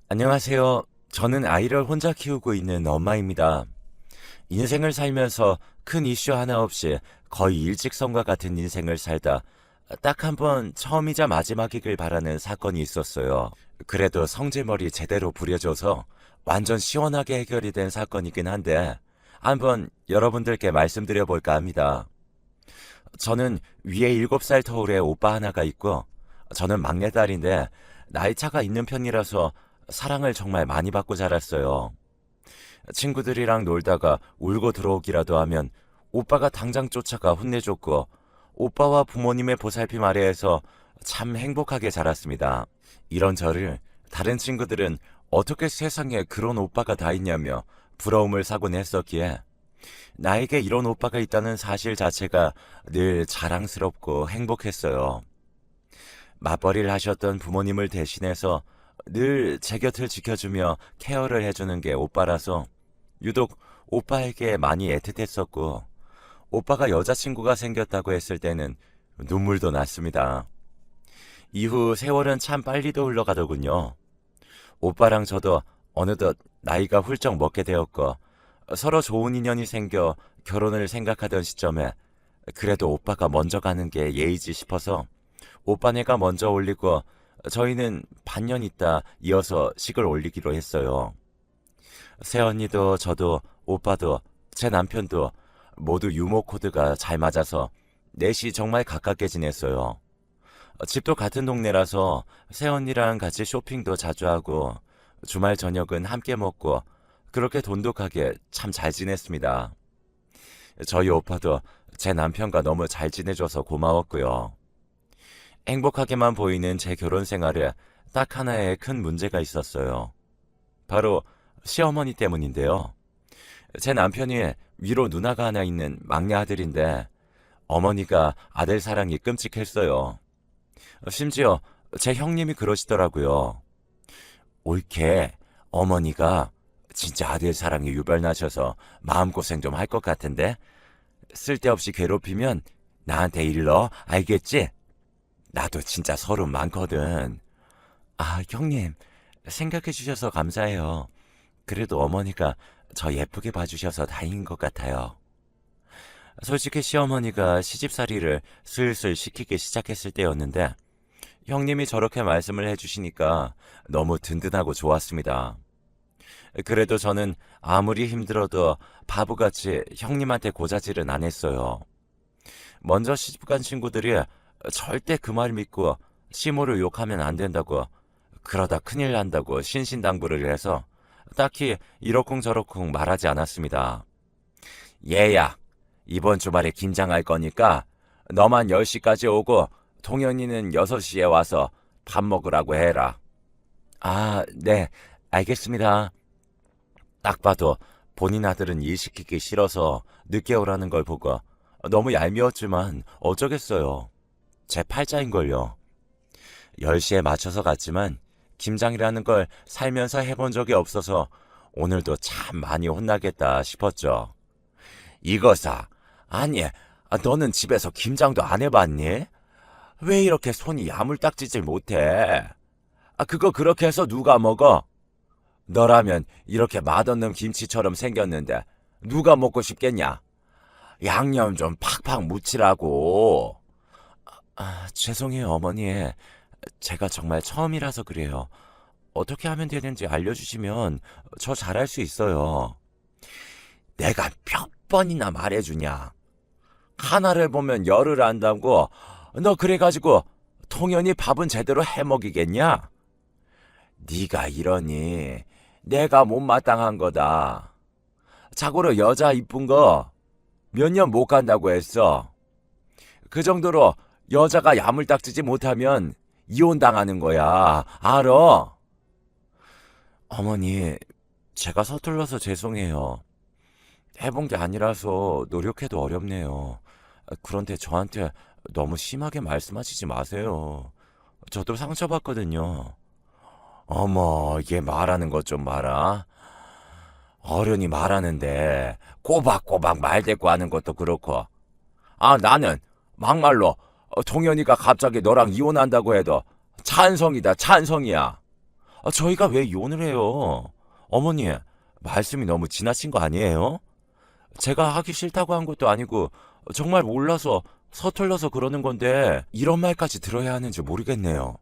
안녕하세요. 저는 아이를 혼자 키우고 있는 엄마입니다. 인생을 살면서 큰 이슈 하나 없이 거의 일직선과 같은 인생을 살다 딱 한 번 처음이자 마지막이길 바라는 사건이 있었어요. 그래도 성질머리 제대로 부려줘서 완전 시원하게 해결이 된 사건이긴 한데 한번 여러분들께 말씀드려 볼까 합니다. 저는 위에 7살 터울의 오빠 하나가 있고 저는 막내딸인데 나이 차가 있는 편이라서 사랑을 정말 많이 받고 자랐어요. 친구들이랑 놀다가 울고 들어오기라도 하면 오빠가 당장 쫓아가 혼내줬고 오빠와 부모님의 보살핌 아래에서 참 행복하게 자랐습니다. 이런 저를 다른 친구들은 어떻게 세상에 그런 오빠가 다 있냐며 부러움을 사곤 했었기에 나에게 이런 오빠가 있다는 사실 자체가 늘 자랑스럽고 행복했어요. 맞벌이를 하셨던 부모님을 대신해서 늘 제 곁을 지켜주며 케어를 해주는 게 오빠라서 유독 오빠에게 많이 애틋했었고 오빠가 여자친구가 생겼다고 했을 때는 눈물도 났습니다. 이후 세월은 참 빨리도 흘러가더군요. 오빠랑 저도 어느덧 나이가 훌쩍 먹게 되었고 서로 좋은 인연이 생겨 결혼을 생각하던 시점에 그래도 오빠가 먼저 가는 게 예의지 싶어서 오빠네가 먼저 올리고 저희는 반년 있다 이어서 식을 올리기로 했어요. 새언니도 저도 오빠도 제 남편도 모두 유머 코드가 잘 맞아서 넷이 정말 가깝게 지냈어요. 집도 같은 동네라서 새언니랑 같이 쇼핑도 자주 하고 주말 저녁은 함께 먹고 그렇게 돈독하게 참 잘 지냈습니다. 저희 오빠도 제 남편과 너무 잘 지내줘서 고마웠고요. 행복하게만 보이는 제 결혼 생활에 딱 하나의 큰 문제가 있었어요. 바로 시어머니 때문인데요. 제 남편이 위로 누나가 하나 있는 막내 아들인데 어머니가 아들 사랑이 끔찍했어요. 심지어 제 형님이 그러시더라고요. 옳게 어머니가 진짜 아들 사랑이 유별나셔서 마음고생 좀 할 것 같은데 쓸데없이 괴롭히면 나한테 일러 알겠지? 나도 진짜 서른 많거든. 아, 형님, 생각해 주셔서 감사해요. 그래도 어머니가 저 예쁘게 봐주셔서 다행인 것 같아요. 솔직히 시어머니가 시집살이를 슬슬 시키기 시작했을 때였는데 형님이 저렇게 말씀을 해주시니까 너무 든든하고 좋았습니다. 그래도 저는 아무리 힘들어도 바보같이 형님한테 고자질은 안 했어요. 먼저 시집간 친구들이 절대 그 말 믿고 시모를 욕하면 안 된다고 그러다 큰일 난다고 신신당부를 해서 딱히 이러쿵저러쿵 말하지 않았습니다. 얘야, 이번 주말에 김장할 거니까 너만 10시까지 오고 동현이는 6시에 와서 밥 먹으라고 해라. 아, 네, 알겠습니다. 딱 봐도 본인 아들은 일 시키기 싫어서 늦게 오라는 걸 보고 너무 얄미웠지만 어쩌겠어요. 제 팔자인걸요. 10시에 맞춰서 갔지만 김장이라는 걸 살면서 해본 적이 없어서 오늘도 참 많이 혼나겠다 싶었죠. 이거사, 아니, 너는 집에서 김장도 안 해봤니? 왜 이렇게 손이 야물딱지질 못해? 그거 그렇게 해서 누가 먹어? 너라면 이렇게 맛없는 김치처럼 생겼는데 누가 먹고 싶겠냐? 양념 좀 팍팍 묻히라고. 죄송해요, 어머니. 제가 정말 처음이라서 그래요. 어떻게 하면 되는지 알려주시면 저 잘할 수 있어요. 내가 몇 번이나 말해주냐. 하나를 보면 열을 안다고. 너 그래가지고 통연히 밥은 제대로 해먹이겠냐? 네가 이러니 내가 못마땅한 거다. 자고로 여자 이쁜 거 몇 년 못 간다고 했어. 그 정도로 여자가 야물딱지지 못하면 이혼당하는 거야. 알아? 어머니, 제가 서툴러서 죄송해요. 해본 게 아니라서 노력해도 어렵네요. 그런데 저한테 너무 심하게 말씀하시지 마세요. 저도 상처받거든요. 어머, 얘 말하는 것 좀 봐라. 어른이 말하는데 꼬박꼬박 말대꾸 하는 것도 그렇고. 나는 막말로 동현이가 갑자기 너랑 이혼한다고 해도 찬성이다, 찬성이야. 저희가 왜 이혼을 해요? 어머니, 말씀이 너무 지나친 거 아니에요? 제가 하기 싫다고 한 것도 아니고 정말 몰라서 서툴러서 그러는 건데 이런 말까지 들어야 하는지 모르겠네요.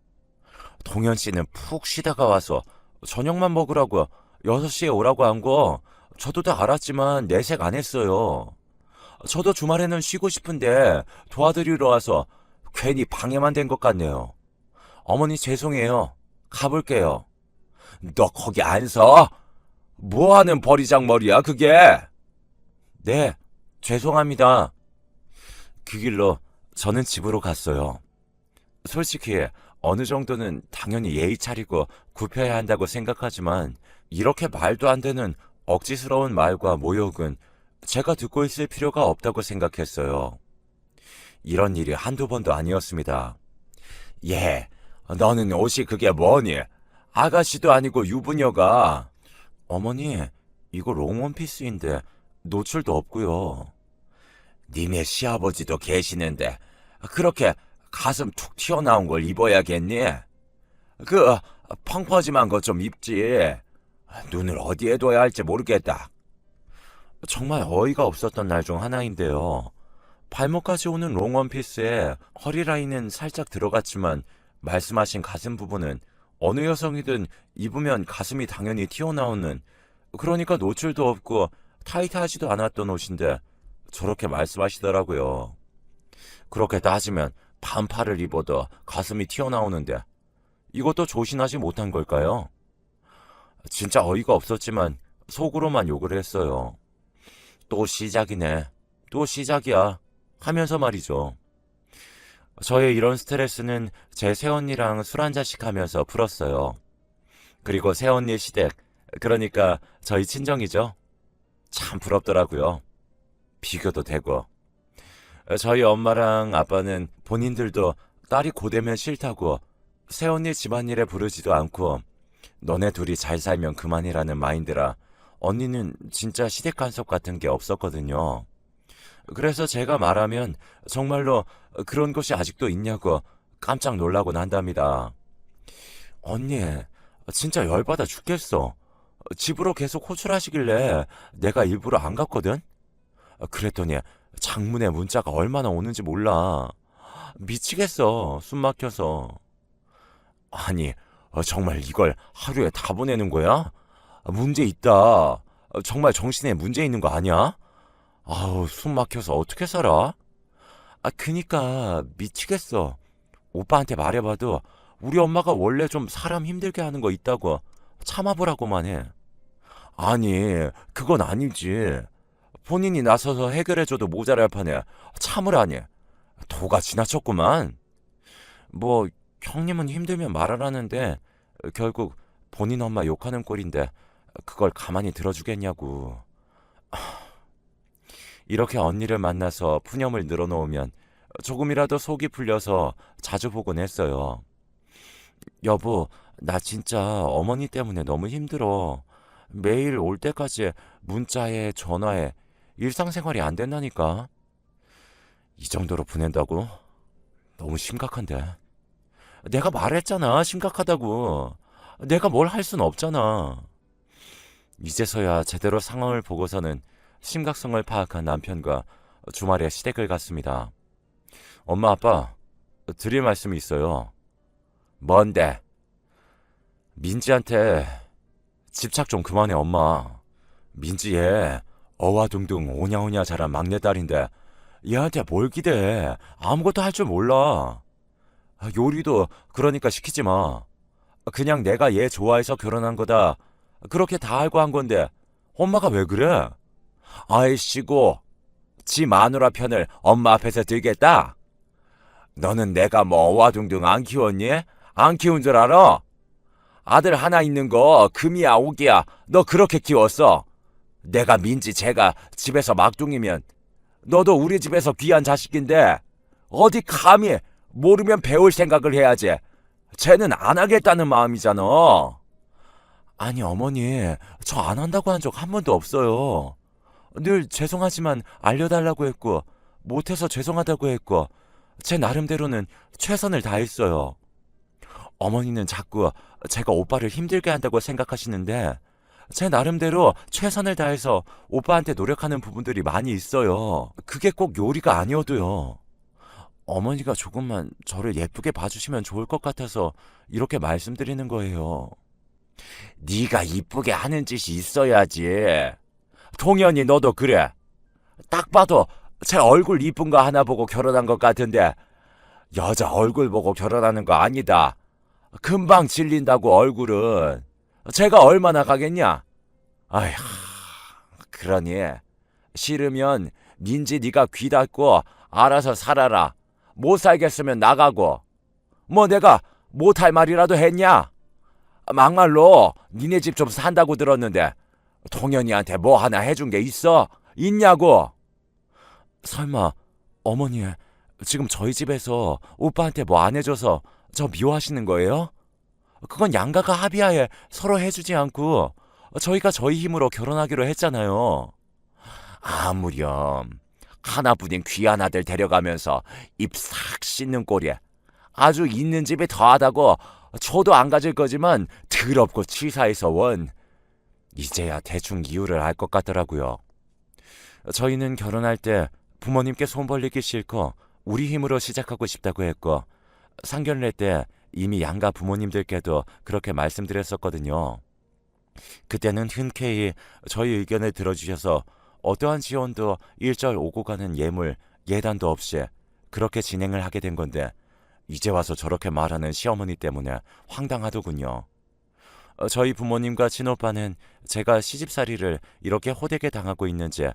동현 씨는 푹 쉬다가 와서 저녁만 먹으라고 6시에 오라고 한 거 저도 다 알았지만 내색 안 했어요. 저도 주말에는 쉬고 싶은데 도와드리러 와서 괜히 방해만 된 것 같네요. 어머니 죄송해요. 가볼게요. 너 거기 안 서? 뭐하는 버리장머리야 그게? 네, 죄송합니다. 그 길로 저는 집으로 갔어요. 솔직히 어느 정도는 당연히 예의 차리고 굽혀야 한다고 생각하지만 이렇게 말도 안 되는 억지스러운 말과 모욕은 제가 듣고 있을 필요가 없다고 생각했어요. 이런 일이 한두 번도 아니었습니다. 예, 너는 옷이 그게 뭐니? 아가씨도 아니고 유부녀가. 어머니, 이거 롱원피스인데 노출도 없고요. 니네 시아버지도 계시는데 그렇게 가슴 툭 튀어나온 걸 입어야겠니? 그 펑퍼짐한 거 좀 입지. 눈을 어디에 둬야 할지 모르겠다. 정말 어이가 없었던 날 중 하나인데요. 발목까지 오는 롱원피스에 허리 라인은 살짝 들어갔지만 말씀하신 가슴 부분은 어느 여성이든 입으면 가슴이 당연히 튀어나오는, 그러니까 노출도 없고 타이트하지도 않았던 옷인데 저렇게 말씀하시더라고요. 그렇게 따지면 반팔을 입어도 가슴이 튀어나오는데 이것도 조신하지 못한 걸까요? 진짜 어이가 없었지만 속으로만 욕을 했어요. 또 시작이네. 또 시작이야. 하면서 말이죠. 저의 이런 스트레스는 제 새언니랑 술 한 잔씩 하면서 풀었어요. 그리고 새언니 시댁, 그러니까 저희 친정이죠. 참 부럽더라고요. 비교도 되고. 저희 엄마랑 아빠는 본인들도 딸이 고되면 싫다고 새언니 집안일에 부르지도 않고 너네 둘이 잘 살면 그만이라는 마인드라 언니는 진짜 시댁 간섭 같은 게 없었거든요. 그래서 제가 말하면 정말로 그런 것이 아직도 있냐고 깜짝 놀라곤 한답니다. 언니, 진짜 열받아 죽겠어. 집으로 계속 호출하시길래 내가 일부러 안 갔거든? 그랬더니 장문의 문자가 얼마나 오는지 몰라. 미치겠어, 숨 막혀서. 아니, 정말 이걸 하루에 다 보내는 거야? 문제 있다. 정말 정신에 문제 있는 거 아니야? 아우, 숨 막혀서 어떻게 살아? 그니까 미치겠어. 오빠한테 말해봐도 우리 엄마가 원래 좀 사람 힘들게 하는 거 있다고 참아보라고만 해. 아니, 그건 아니지. 본인이 나서서 해결해줘도 모자랄 판에 참으라니. 도가 지나쳤구만. 뭐 형님은 힘들면 말하라는데 결국 본인 엄마 욕하는 꼴인데 그걸 가만히 들어주겠냐고. 이렇게 언니를 만나서 푸념을 늘어놓으면 조금이라도 속이 풀려서 자주 보곤 했어요. 여보, 나 진짜 어머니 때문에 너무 힘들어. 매일 올 때까지 문자에 전화에 일상생활이 안 된다니까. 이 정도로 보낸다고? 너무 심각한데. 내가 말했잖아, 심각하다고. 내가 뭘 할 순 없잖아. 이제서야 제대로 상황을 보고서는 심각성을 파악한 남편과 주말에 시댁을 갔습니다. 엄마, 아빠, 드릴 말씀이 있어요. 뭔데? 민지한테 집착 좀 그만해, 엄마. 민지 얘 어와둥둥 오냐오냐 자란 막내딸인데 얘한테 뭘 기대해. 아무것도 할 줄 몰라. 요리도 그러니까 시키지 마. 그냥 내가 얘 좋아해서 결혼한 거다. 그렇게 다 알고 한 건데 엄마가 왜 그래? 아이씨고, 지 마누라 편을 엄마 앞에서 들겠다? 너는 내가 뭐 어와둥둥 안 키웠니? 안 키운 줄 알아? 아들 하나 있는 거 금이야 오기야 너 그렇게 키웠어? 내가 민지 제가 집에서 막둥이면 너도 우리 집에서 귀한 자식인데 어디 감히 모르면 배울 생각을 해야지. 쟤는 안 하겠다는 마음이잖아. 아니 어머니, 저 안 한다고 한 적 한 번도 없어요. 늘 죄송하지만 알려달라고 했고 못해서 죄송하다고 했고 제 나름대로는 최선을 다했어요. 어머니는 자꾸 제가 오빠를 힘들게 한다고 생각하시는데 제 나름대로 최선을 다해서 오빠한테 노력하는 부분들이 많이 있어요. 그게 꼭 요리가 아니어도요. 어머니가 조금만 저를 예쁘게 봐주시면 좋을 것 같아서 이렇게 말씀드리는 거예요. 네가 이쁘게 하는 짓이 있어야지. 동현이 너도 그래. 딱 봐도 제 얼굴 이쁜 거 하나 보고 결혼한 것 같은데 여자 얼굴 보고 결혼하는 거 아니다. 금방 질린다고 얼굴은. 제가 얼마나 가겠냐? 아휴, 그러니 싫으면 민지 네가 귀 닫고 알아서 살아라. 못 살겠으면 나가고. 뭐 내가 못할 말이라도 했냐? 막말로 니네 집 좀 산다고 들었는데 동현이한테 뭐 하나 해준 게 있어? 있냐고? 설마 어머니 지금 저희 집에서 오빠한테 뭐 안 해줘서 저 미워하시는 거예요? 그건 양가가 합의하에 서로 해주지 않고 저희가 저희 힘으로 결혼하기로 했잖아요. 아무렴 하나뿐인 귀한 아들 데려가면서 입 싹 씻는 꼴이야. 아주 있는 집이 더하다고 저도 안 가질 거지만 더럽고 치사해서 원. 이제야 대충 이유를 알 것 같더라고요. 저희는 결혼할 때 부모님께 손 벌리기 싫고 우리 힘으로 시작하고 싶다고 했고 상견례 때 이미 양가 부모님들께도 그렇게 말씀드렸었거든요. 그때는 흔쾌히 저희 의견을 들어주셔서 어떠한 지원도 일절 오고 가는 예물, 예단도 없이 그렇게 진행을 하게 된 건데 이제 와서 저렇게 말하는 시어머니 때문에 황당하더군요. 저희 부모님과 친오빠는 제가 시집살이를 이렇게 호되게 당하고 있는지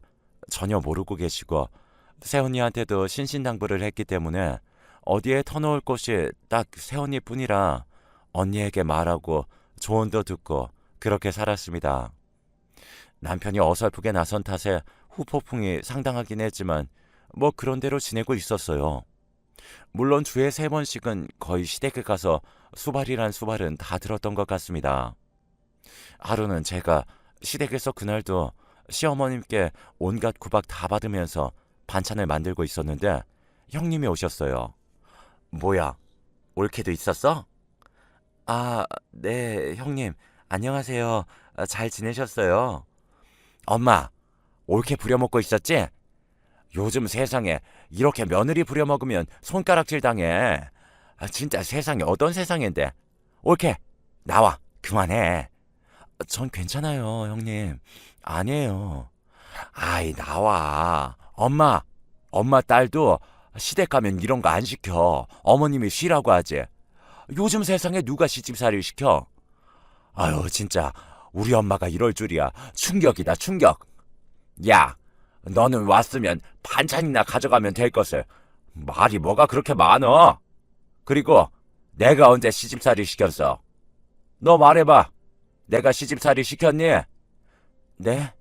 전혀 모르고 계시고 새언니한테도 신신당부를 했기 때문에 어디에 터놓을 곳이 딱 새언니뿐이라 언니에게 말하고 조언도 듣고 그렇게 살았습니다. 남편이 어설프게 나선 탓에 후폭풍이 상당하긴 했지만 뭐 그런 대로 지내고 있었어요. 물론 주에 3번씩은 거의 시댁에 가서 수발이란 수발은 다 들었던 것 같습니다. 하루는 제가 시댁에서 그날도 시어머님께 온갖 구박 다 받으면서 반찬을 만들고 있었는데 형님이 오셨어요. 뭐야, 올케도 있었어? 아, 네, 형님. 안녕하세요. 잘 지내셨어요? 엄마, 올케 부려먹고 있었지? 요즘 세상에 이렇게 며느리 부려먹으면 손가락질 당해. 진짜 세상이 어떤 세상인데. 올케, 나와. 그만해. 전 괜찮아요, 형님. 아니에요. 아이, 나와. 엄마 딸도 시댁 가면 이런 거 안 시켜. 어머님이 쉬라고 하지. 요즘 세상에 누가 시집살이를 시켜? 아유, 진짜 우리 엄마가 이럴 줄이야. 충격이다, 충격. 야, 너는 왔으면 반찬이나 가져가면 될 것을. 말이 뭐가 그렇게 많어? 그리고 내가 언제 시집살이 시켰어? 너 말해봐. 내가 시집살이 시켰니? 네?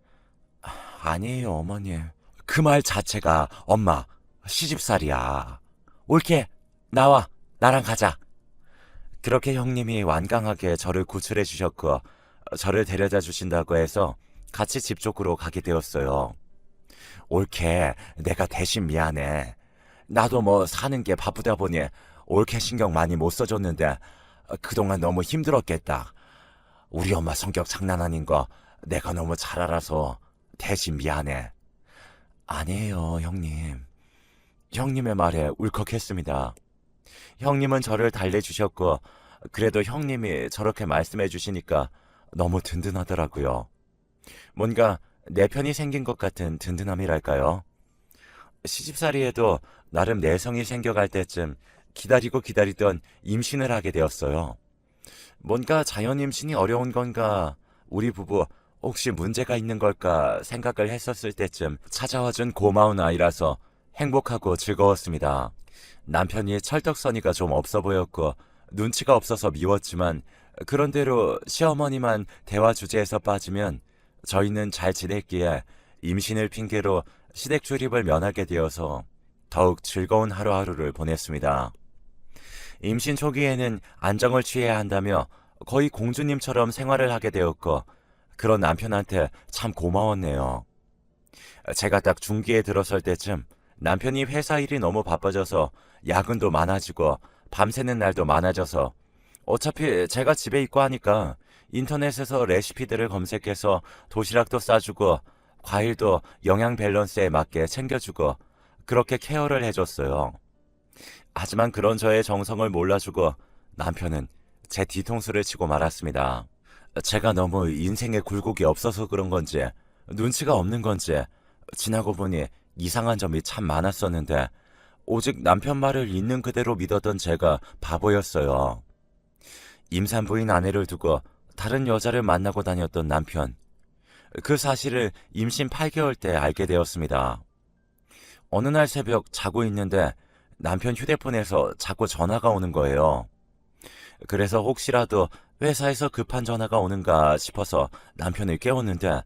아니에요, 어머니. 그 말 자체가 엄마 시집살이야. 옳게 나와. 나랑 가자. 그렇게 형님이 완강하게 저를 구출해 주셨고 저를 데려다 주신다고 해서 같이 집 쪽으로 가게 되었어요. 옳게 내가 대신 미안해. 나도 뭐 사는 게 바쁘다 보니 옳게 신경 많이 못 써줬는데 그동안 너무 힘들었겠다. 우리 엄마 성격 장난 아닌 거 내가 너무 잘 알아서 대신 미안해. 아니에요, 형님. 형님의 말에 울컥했습니다. 형님은 저를 달래주셨고 그래도 형님이 저렇게 말씀해 주시니까 너무 든든하더라고요. 뭔가 내 편이 생긴 것 같은 든든함이랄까요? 시집살이에도 나름 내성이 생겨갈 때쯤 기다리고 기다리던 임신을 하게 되었어요. 뭔가 자연 임신이 어려운 건가, 우리 부부 혹시 문제가 있는 걸까 생각을 했었을 때쯤 찾아와준 고마운 아이라서 행복하고 즐거웠습니다. 남편이 철떡서니가 좀 없어 보였고 눈치가 없어서 미웠지만 그런대로 시어머니만 대화 주제에서 빠지면 저희는 잘 지냈기에 임신을 핑계로 시댁 출입을 면하게 되어서 더욱 즐거운 하루하루를 보냈습니다. 임신 초기에는 안정을 취해야 한다며 거의 공주님처럼 생활을 하게 되었고 그런 남편한테 참 고마웠네요. 제가 딱 중기에 들어설 때쯤 남편이 회사 일이 너무 바빠져서 야근도 많아지고 밤새는 날도 많아져서 어차피 제가 집에 있고 하니까 인터넷에서 레시피들을 검색해서 도시락도 싸주고 과일도 영양 밸런스에 맞게 챙겨주고 그렇게 케어를 해줬어요. 하지만 그런 저의 정성을 몰라주고 남편은 제 뒤통수를 치고 말았습니다. 제가 너무 인생에 굴곡이 없어서 그런 건지 눈치가 없는 건지 지나고 보니 이상한 점이 참 많았었는데 오직 남편 말을 있는 그대로 믿었던 제가 바보였어요. 임산부인 아내를 두고 다른 여자를 만나고 다녔던 남편. 그 사실을 임신 8개월 때 알게 되었습니다. 어느 날 새벽 자고 있는데 남편 휴대폰에서 자꾸 전화가 오는 거예요. 그래서 혹시라도 회사에서 급한 전화가 오는가 싶어서 남편을 깨웠는데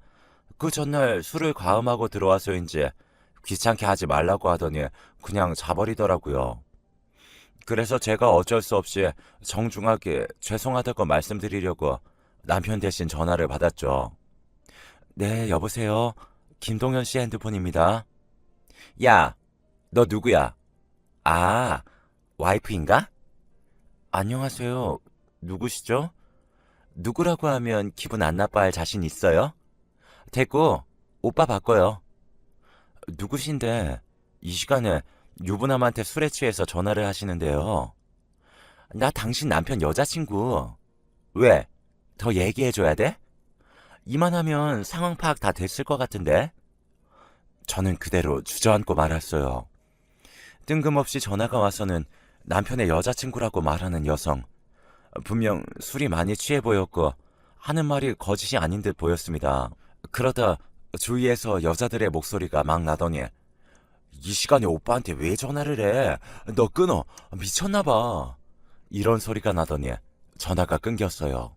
그 전날 술을 과음하고 들어와서인지 귀찮게 하지 말라고 하더니 그냥 자버리더라고요. 그래서 제가 어쩔 수 없이 정중하게 죄송하다고 말씀드리려고 남편 대신 전화를 받았죠. 네, 여보세요. 김동현 씨 핸드폰입니다. 야, 너 누구야? 아, 와이프인가? 안녕하세요. 누구시죠? 누구라고 하면 기분 안 나빠할 자신 있어요? 됐고, 오빠 바꿔요. 누구신데 이 시간에 유부남한테 술에 취해서 전화를 하시는데요. 나 당신 남편 여자친구. 왜? 더 얘기해줘야 돼? 이만하면 상황 파악 다 됐을 것 같은데? 저는 그대로 주저앉고 말았어요. 뜬금없이 전화가 와서는 남편의 여자친구라고 말하는 여성. 분명 술이 많이 취해 보였고 하는 말이 거짓이 아닌 듯 보였습니다. 그러다 주위에서 여자들의 목소리가 막 나더니 이 시간에 오빠한테 왜 전화를 해? 너 끊어. 미쳤나 봐. 이런 소리가 나더니 전화가 끊겼어요.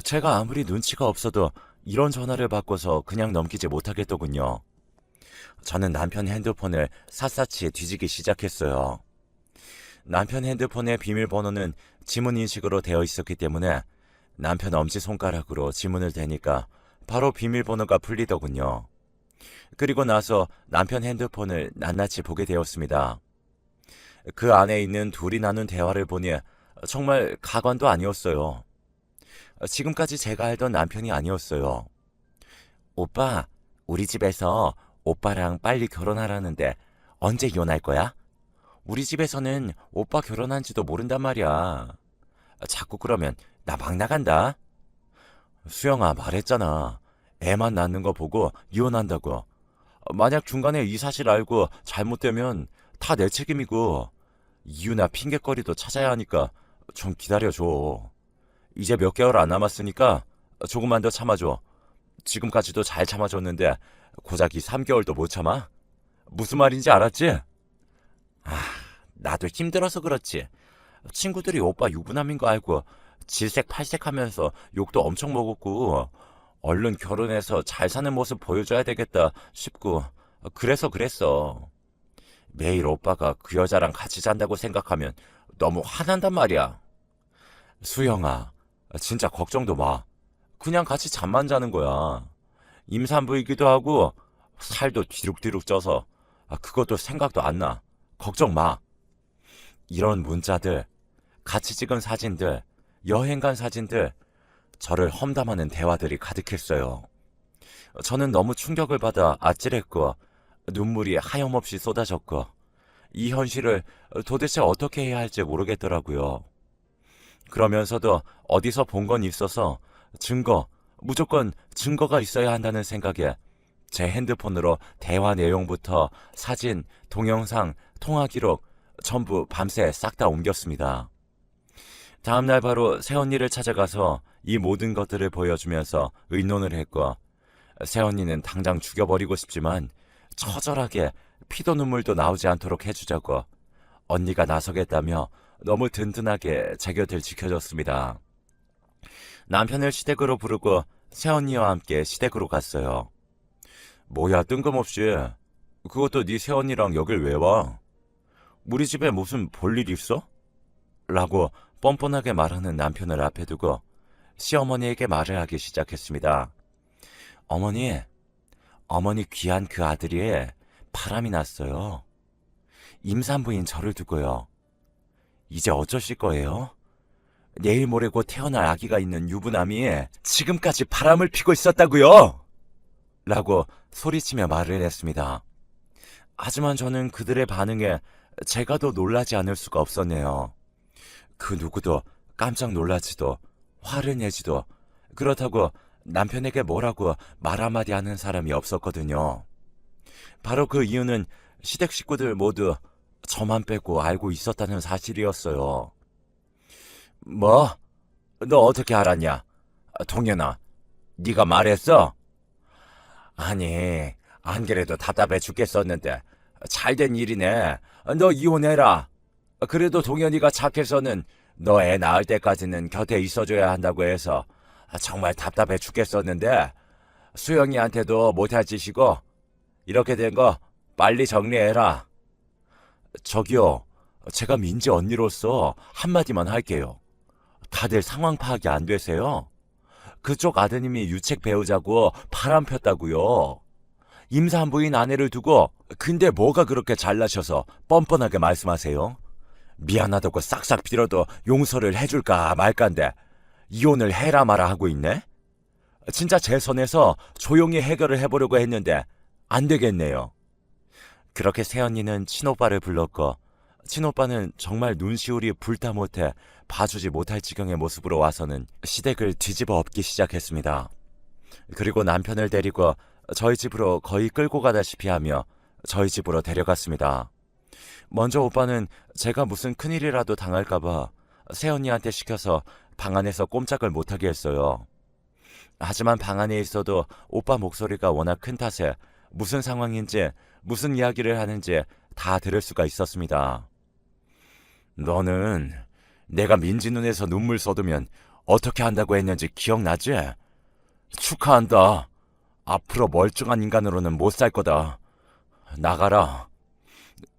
제가 아무리 눈치가 없어도 이런 전화를 받고서 그냥 넘기지 못하겠더군요. 저는 남편 핸드폰을 샅샅이 뒤지기 시작했어요. 남편 핸드폰의 비밀번호는 지문 인식으로 되어 있었기 때문에 남편 엄지손가락으로 지문을 대니까 바로 비밀번호가 풀리더군요. 그리고 나서 남편 핸드폰을 낱낱이 보게 되었습니다. 그 안에 있는 둘이 나눈 대화를 보니 정말 가관도 아니었어요. 지금까지 제가 알던 남편이 아니었어요. 오빠, 우리 집에서 오빠랑 빨리 결혼하라는데 언제 이혼할 거야? 우리 집에서는 오빠 결혼한지도 모른단 말이야. 자꾸 그러면 나 막 나간다. 수영아, 말했잖아. 애만 낳는 거 보고 이혼한다고. 만약 중간에 이 사실 알고 잘못되면 다 내 책임이고 이유나 핑계거리도 찾아야 하니까 좀 기다려줘. 이제 몇 개월 안 남았으니까 조금만 더 참아줘. 지금까지도 잘 참아줬는데 고작 이 3개월도 못 참아? 무슨 말인지 알았지? 아, 나도 힘들어서 그렇지. 친구들이 오빠 유부남인 거 알고 질색팔색하면서 욕도 엄청 먹었고 얼른 결혼해서 잘 사는 모습 보여줘야 되겠다 싶고 그래서 그랬어. 매일 오빠가 그 여자랑 같이 잔다고 생각하면 너무 화난단 말이야. 수영아, 진짜 걱정도 마. 그냥 같이 잠만 자는 거야. 임산부이기도 하고 살도 뒤룩뒤룩 쪄서 그것도 생각도 안 나. 걱정 마. 이런 문자들, 같이 찍은 사진들, 여행 간 사진들, 저를 험담하는 대화들이 가득했어요. 저는 너무 충격을 받아 아찔했고 눈물이 하염없이 쏟아졌고 이 현실을 도대체 어떻게 해야 할지 모르겠더라고요. 그러면서도 어디서 본 건 있어서 증거, 무조건 증거가 있어야 한다는 생각에 제 핸드폰으로 대화 내용부터 사진, 동영상, 통화 기록 전부 밤새 싹 다 옮겼습니다. 다음날 바로 새언니를 찾아가서 이 모든 것들을 보여주면서 의논을 했고 새언니는 당장 죽여버리고 싶지만 처절하게 피도 눈물도 나오지 않도록 해주자고 언니가 나서겠다며 너무 든든하게 제 곁을 지켜줬습니다. 남편을 시댁으로 부르고 새언니와 함께 시댁으로 갔어요. 뭐야 뜬금없이. 그것도 네 새언니랑 여길 왜 와? 우리 집에 무슨 볼일 있어? 라고 뻔뻔하게 말하는 남편을 앞에 두고 시어머니에게 말을 하기 시작했습니다. 어머니 귀한 그 아들이 바람이 났어요. 임산부인 저를 두고요. 이제 어쩌실 거예요? 내일 모레 곧 태어날 아기가 있는 유부남이 지금까지 바람을 피고 있었다고요! 라고 소리치며 말을 했습니다. 하지만 저는 그들의 반응에 제가 더 놀라지 않을 수가 없었네요. 그 누구도 깜짝 놀라지도 화를 내지도 그렇다고 남편에게 뭐라고 말 한마디 하는 사람이 없었거든요. 바로 그 이유는 시댁 식구들 모두 저만 빼고 알고 있었다는 사실이었어요. 뭐? 너 어떻게 알았냐? 동현아, 네가 말했어? 아니, 안 그래도 답답해 죽겠었는데 잘된 일이네. 너 이혼해라. 그래도 동현이가 착해서는 너 애 낳을 때까지는 곁에 있어줘야 한다고 해서 정말 답답해 죽겠었는데 수영이한테도 못할 짓이고 이렇게 된 거 빨리 정리해라. 저기요, 제가 민지 언니로서 한마디만 할게요. 다들 상황 파악이 안 되세요? 그쪽 아드님이 유책 배우자고 바람 폈다고요. 임산부인 아내를 두고 근데 뭐가 그렇게 잘나셔서 뻔뻔하게 말씀하세요? 미안하다고 싹싹 빌어도 용서를 해줄까 말까인데 이혼을 해라 마라 하고 있네? 진짜 제 선에서 조용히 해결을 해보려고 했는데 안 되겠네요. 그렇게 새언니는 친오빠를 불렀고 친오빠는 정말 눈시울이 불타 못해 봐주지 못할 지경의 모습으로 와서는 시댁을 뒤집어 엎기 시작했습니다. 그리고 남편을 데리고 저희 집으로 거의 끌고 가다시피 하며 저희 집으로 데려갔습니다. 먼저 오빠는 제가 무슨 큰일이라도 당할까봐 새언니한테 시켜서 방 안에서 꼼짝을 못하게 했어요. 하지만 방 안에 있어도 오빠 목소리가 워낙 큰 탓에 무슨 상황인지 무슨 이야기를 하는지 다 들을 수가 있었습니다. 너는 내가 민지 눈에서 눈물 쏟으면 어떻게 한다고 했는지 기억나지? 축하한다. 앞으로 멀쩡한 인간으로는 못 살 거다. 나가라.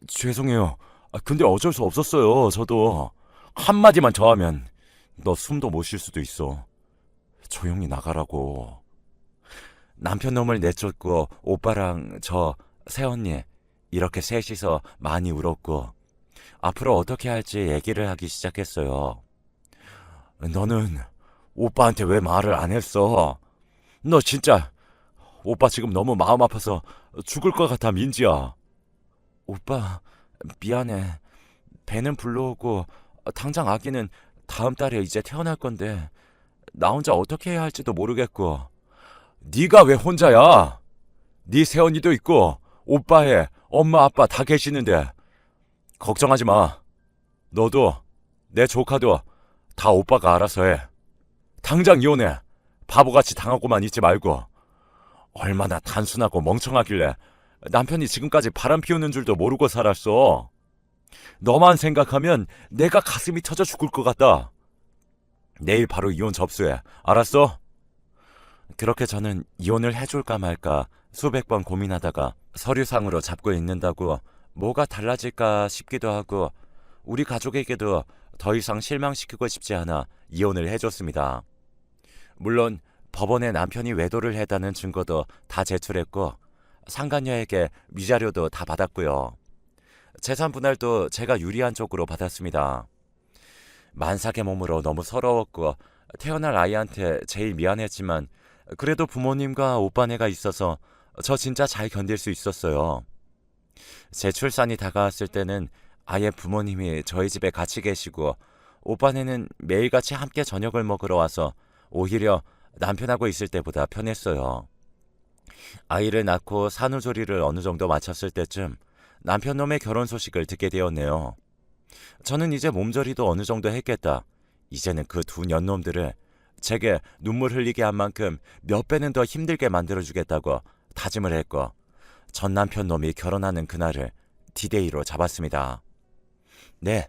죄송해요. 근데 어쩔 수 없었어요. 저도 한마디만 더 하면 너 숨도 못 쉴 수도 있어. 조용히 나가라고. 남편 놈을 내쫓고 오빠랑 저 새언니 이렇게 셋이서 많이 울었고 앞으로 어떻게 할지 얘기를 하기 시작했어요. 너는 오빠한테 왜 말을 안 했어? 너 진짜 오빠 지금 너무 마음 아파서 죽을 것 같아, 민지야. 오빠 미안해. 배는 불러오고 당장 아기는 다음 달에 이제 태어날 건데 나 혼자 어떻게 해야 할지도 모르겠고. 네가 왜 혼자야? 네 새언니도 있고 오빠의 엄마 아빠 다 계시는데 걱정하지 마. 너도 내 조카도 다 오빠가 알아서 해. 당장 이혼해. 바보같이 당하고만 있지 말고. 얼마나 단순하고 멍청하길래 남편이 지금까지 바람 피우는 줄도 모르고 살았어. 너만 생각하면 내가 가슴이 터져 죽을 것 같다. 내일 바로 이혼 접수해. 알았어? 그렇게 저는 이혼을 해줄까 말까 수백 번 고민하다가 서류상으로 잡고 있는다고 뭐가 달라질까 싶기도 하고 우리 가족에게도 더 이상 실망시키고 싶지 않아 이혼을 해줬습니다. 물론 법원에 남편이 외도를 했다는 증거도 다 제출했고 상간녀에게 위자료도 다 받았고요. 재산 분할도 제가 유리한 쪽으로 받았습니다. 만삭의 몸으로 너무 서러웠고 태어날 아이한테 제일 미안했지만 그래도 부모님과 오빠네가 있어서 저 진짜 잘 견딜 수 있었어요. 제 출산이 다가왔을 때는 아예 부모님이 저희 집에 같이 계시고 오빠네는 매일같이 함께 저녁을 먹으러 와서 오히려 남편하고 있을 때보다 편했어요. 아이를 낳고 산후조리를 어느 정도 마쳤을 때쯤 남편 놈의 결혼 소식을 듣게 되었네요. 저는 이제 몸조리도 어느 정도 했겠다. 이제는 그 두 년놈들을 제게 눈물 흘리게 한 만큼 몇 배는 더 힘들게 만들어주겠다고 다짐을 했고 전 남편 놈이 결혼하는 그날을 디데이로 잡았습니다. 네,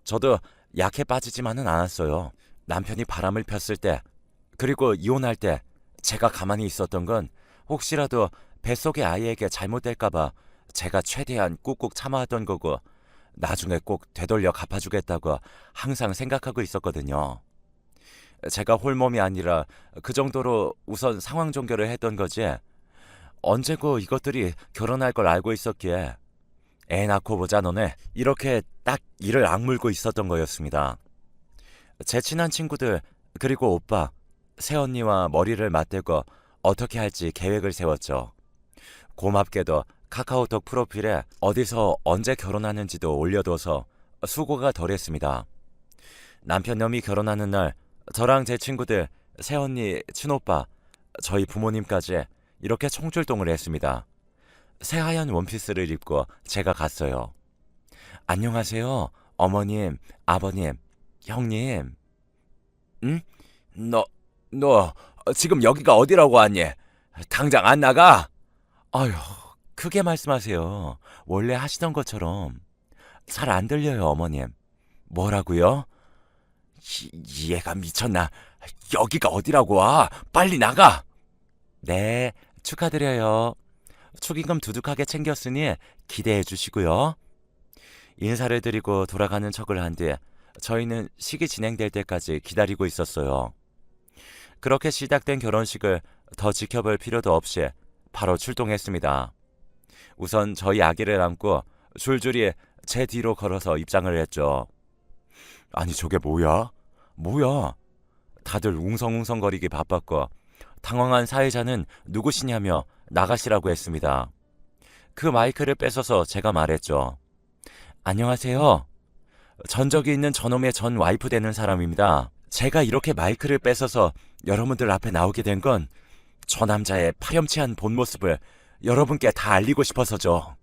저도 약해 빠지지만은 않았어요. 남편이 바람을 폈을 때 그리고 이혼할 때 제가 가만히 있었던 건 혹시라도 뱃속의 아이에게 잘못될까봐 제가 최대한 꾹꾹 참아왔던 거고 나중에 꼭 되돌려 갚아주겠다고 항상 생각하고 있었거든요. 제가 홀몸이 아니라 그 정도로 우선 상황 종결을 했던 거지 언제고 이것들이 결혼할 걸 알고 있었기에 애 낳고 보자 너네 이렇게 딱 이를 악물고 있었던 거였습니다. 제 친한 친구들, 그리고 오빠, 새언니와 머리를 맞대고 어떻게 할지 계획을 세웠죠. 고맙게도 카카오톡 프로필에 어디서 언제 결혼하는지도 올려둬서 수고가 덜했습니다. 남편 놈이 결혼하는 날 저랑 제 친구들, 새언니, 친오빠, 저희 부모님까지 이렇게 총출동을 했습니다. 새하얀 원피스를 입고 제가 갔어요. 안녕하세요, 어머님, 아버님, 형님. 응? 너 지금 여기가 어디라고 왔니? 당장 안 나가? 아휴, 크게 말씀하세요. 원래 하시던 것처럼. 잘 안 들려요, 어머님. 뭐라고요? 얘가 미쳤나? 여기가 어디라고 와? 빨리 나가! 네, 축하드려요. 축의금 두둑하게 챙겼으니 기대해 주시고요. 인사를 드리고 돌아가는 척을 한 뒤 저희는 식이 진행될 때까지 기다리고 있었어요. 그렇게 시작된 결혼식을 더 지켜볼 필요도 없이 바로 출동했습니다. 우선 저희 아기를 안고 줄줄이 제 뒤로 걸어서 입장을 했죠. 아니 저게 뭐야? 뭐야? 다들 웅성웅성거리기 바빴고 당황한 사회자는 누구시냐며 나가시라고 했습니다. 그 마이크를 뺏어서 제가 말했죠. 안녕하세요. 전적이 있는 저놈의 전 와이프 되는 사람입니다. 제가 이렇게 마이크를 뺏어서 여러분들 앞에 나오게 된 건 저 남자의 파렴치한 본 모습을 여러분께 다 알리고 싶어서죠.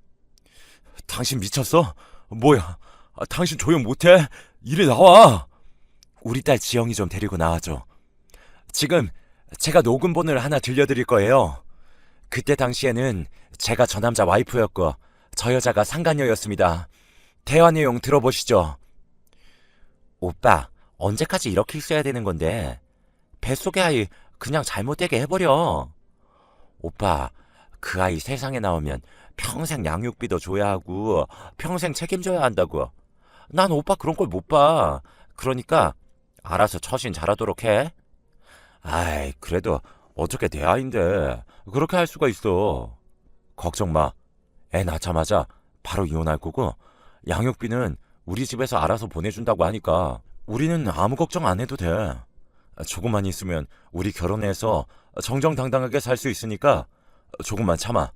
당신 미쳤어? 뭐야? 당신 조용 못해? 이리 나와! 우리 딸 지영이 좀 데리고 나와줘. 지금 제가 녹음본을 하나 들려드릴 거예요. 그때 당시에는 제가 저 남자 와이프였고 저 여자가 상간녀였습니다. 대화 내용 들어보시죠. 오빠, 언제까지 이렇게 있어야 되는 건데? 뱃속의 아이 그냥 잘못되게 해버려. 오빠, 그 아이 세상에 나오면 평생 양육비도 줘야 하고 평생 책임져야 한다고. 난 오빠 그런 걸 못 봐. 그러니까 알아서 처신 잘하도록 해. 아이, 그래도 어떻게 내 아인데 그렇게 할 수가 있어. 걱정 마. 애 낳자마자 바로 이혼할 거고 양육비는 우리 집에서 알아서 보내준다고 하니까 우리는 아무 걱정 안 해도 돼. 조금만 있으면 우리 결혼해서 정정당당하게 살 수 있으니까 조금만 참아.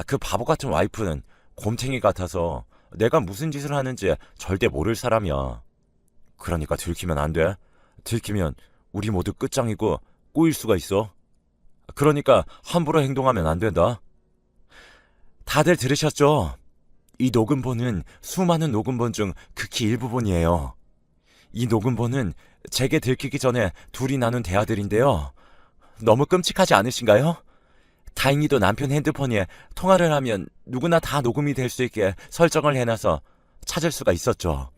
그 바보 같은 와이프는 곰탱이 같아서 내가 무슨 짓을 하는지 절대 모를 사람이야. 그러니까 들키면 안 돼. 들키면 우리 모두 끝장이고 꼬일 수가 있어. 그러니까 함부로 행동하면 안 된다. 다들 들으셨죠? 이 녹음본은 수많은 녹음본 중 극히 일부분이에요. 이 녹음본은 제게 들키기 전에 둘이 나눈 대화들인데요. 너무 끔찍하지 않으신가요? 다행히도 남편 핸드폰에 통화를 하면 누구나 다 녹음이 될 수 있게 설정을 해놔서 찾을 수가 있었죠.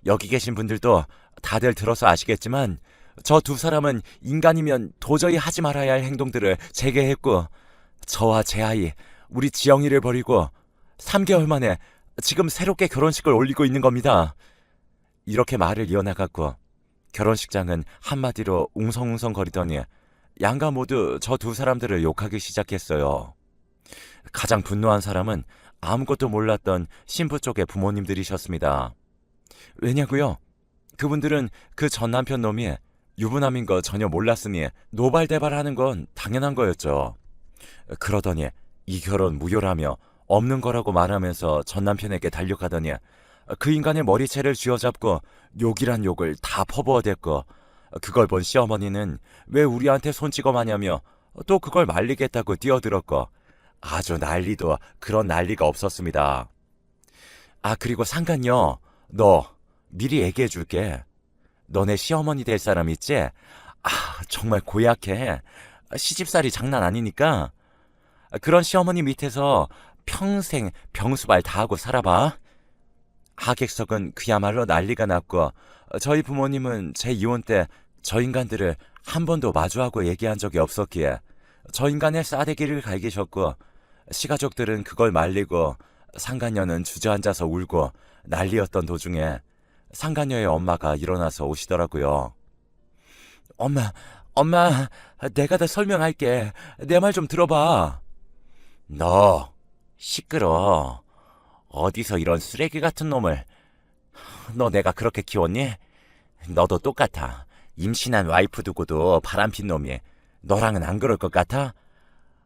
여기 계신 분들도 다들 들어서 아시겠지만 저 두 사람은 인간이면 도저히 하지 말아야 할 행동들을 제게 했고 저와 제 아이, 우리 지영이를 버리고 3개월 만에 지금 새롭게 결혼식을 올리고 있는 겁니다. 이렇게 말을 이어나갔고 결혼식장은 한마디로 웅성웅성거리더니 양가 모두 저 두 사람들을 욕하기 시작했어요. 가장 분노한 사람은 아무것도 몰랐던 신부 쪽의 부모님들이셨습니다. 왜냐고요? 그분들은 그 전 남편 놈이 유부남인 거 전혀 몰랐으니 노발대발하는 건 당연한 거였죠. 그러더니 이 결혼 무효라며 없는 거라고 말하면서 전 남편에게 달려가더니 그 인간의 머리채를 쥐어잡고 욕이란 욕을 다 퍼부어댔고 그걸 본 시어머니는 왜 우리한테 손찌검하냐며 또 그걸 말리겠다고 뛰어들었고 아주 난리도 그런 난리가 없었습니다. 아, 그리고 상간녀, 너 미리 얘기해 줄게. 너네 시어머니 될 사람 있지? 아, 정말 고약해. 시집살이 장난 아니니까 그런 시어머니 밑에서 평생 병수발 다 하고 살아봐. 하객석은 그야말로 난리가 났고 저희 부모님은 제 이혼 때 저 인간들을 한 번도 마주하고 얘기한 적이 없었기에 저 인간의 싸대기를 갈기셨고 시가족들은 그걸 말리고 상간녀는 주저앉아서 울고 난리였던 도중에 상간녀의 엄마가 일어나서 오시더라고요. 엄마, 내가 다 설명할게. 내 말 좀 들어봐. 너, 시끄러. 어디서 이런 쓰레기 같은 놈을. 너 내가 그렇게 키웠니? 너도 똑같아. 임신한 와이프 두고도 바람핀 놈이 너랑은 안 그럴 것 같아?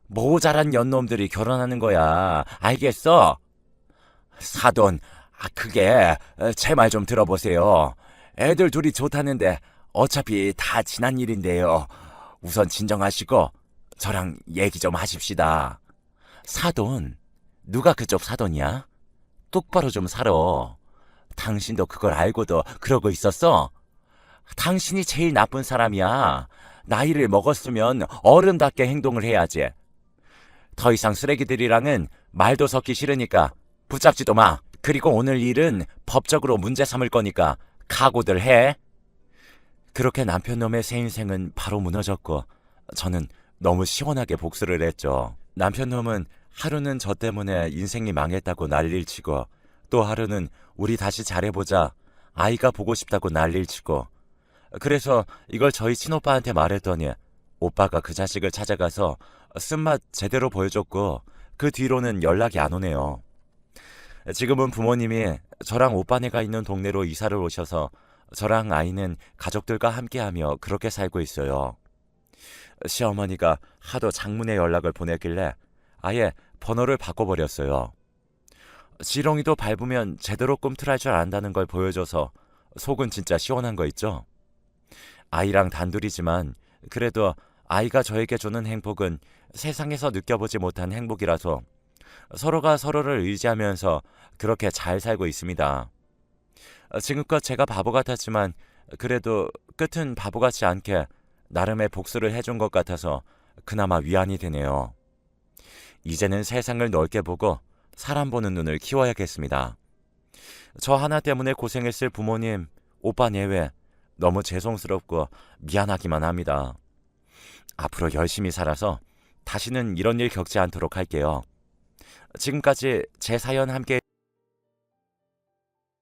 모자란 연놈들이 결혼하는 거야. 알겠어? 사돈, 그게 제 말 좀 들어보세요. 애들 둘이 좋다는데 어차피 다 지난 일인데요. 우선 진정하시고 저랑 얘기 좀 하십시다. 사돈, 누가 그쪽 사돈이야? 똑바로 좀 살아. 당신도 그걸 알고도 그러고 있었어? 당신이 제일 나쁜 사람이야. 나이를 먹었으면 어른답게 행동을 해야지. 더 이상 쓰레기들이랑은 말도 섞기 싫으니까 붙잡지도 마. 그리고 오늘 일은 법적으로 문제 삼을 거니까 각오들 해. 그렇게 남편놈의 새 인생은 바로 무너졌고 저는 너무 시원하게 복수를 했죠. 남편놈은 하루는 저 때문에 인생이 망했다고 난리를 치고 또 하루는 우리 다시 잘해보자, 아이가 보고 싶다고 난리를 치고, 그래서 이걸 저희 친오빠한테 말했더니 오빠가 그 자식을 찾아가서 쓴맛 제대로 보여줬고 그 뒤로는 연락이 안 오네요. 지금은 부모님이 저랑 오빠네가 있는 동네로 이사를 오셔서 저랑 아이는 가족들과 함께하며 그렇게 살고 있어요. 시어머니가 하도 장문의 연락을 보냈길래 아예 번호를 바꿔버렸어요. 지렁이도 밟으면 제대로 꿈틀할 줄 안다는 걸 보여줘서 속은 진짜 시원한 거 있죠? 아이랑 단둘이지만 그래도 아이가 저에게 주는 행복은 세상에서 느껴보지 못한 행복이라서 서로가 서로를 의지하면서 그렇게 잘 살고 있습니다. 지금껏 제가 바보 같았지만 그래도 끝은 바보 같지 않게 나름의 복수를 해준 것 같아서 그나마 위안이 되네요. 이제는 세상을 넓게 보고 사람 보는 눈을 키워야겠습니다. 저 하나 때문에 고생했을 부모님, 오빠 내외 너무 죄송스럽고 미안하기만 합니다. 앞으로 열심히 살아서 다시는 이런 일 겪지 않도록 할게요. 지금까지 제 사연 함께